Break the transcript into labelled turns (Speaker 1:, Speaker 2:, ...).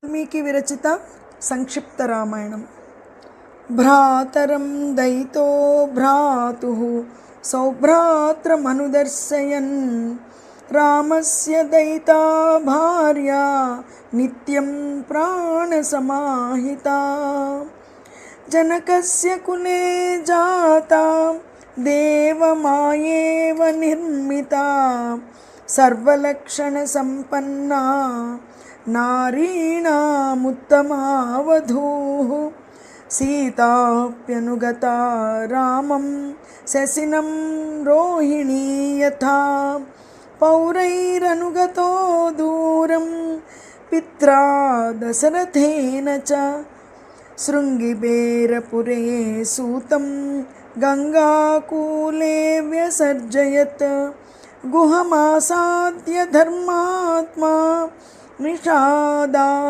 Speaker 1: वाल्मीकि विरचित संक्षिप्त रामायणं। भ्रातरं दयितो भ्रातुः सौभ्रात्रमनुदर्शयन् रामस्य दयिता भार्या नित्यं प्राणसमाहिता। जनकस्य कुले जाता देवमायेव निर्मिता सर्वलक्षणसम्पन्ना नारीणामुत्तमा वधूः। सीताप्यनुगता रामं शशिनं रोहिणी यथा पौरैरनुगतो दूरं पित्रा दशरथेन च। शृङ्गिबेरपुरे सूतं गङ्गाकूले व्यसर्जयत् गुहमासाद्य धर्मात्मा निषादात्।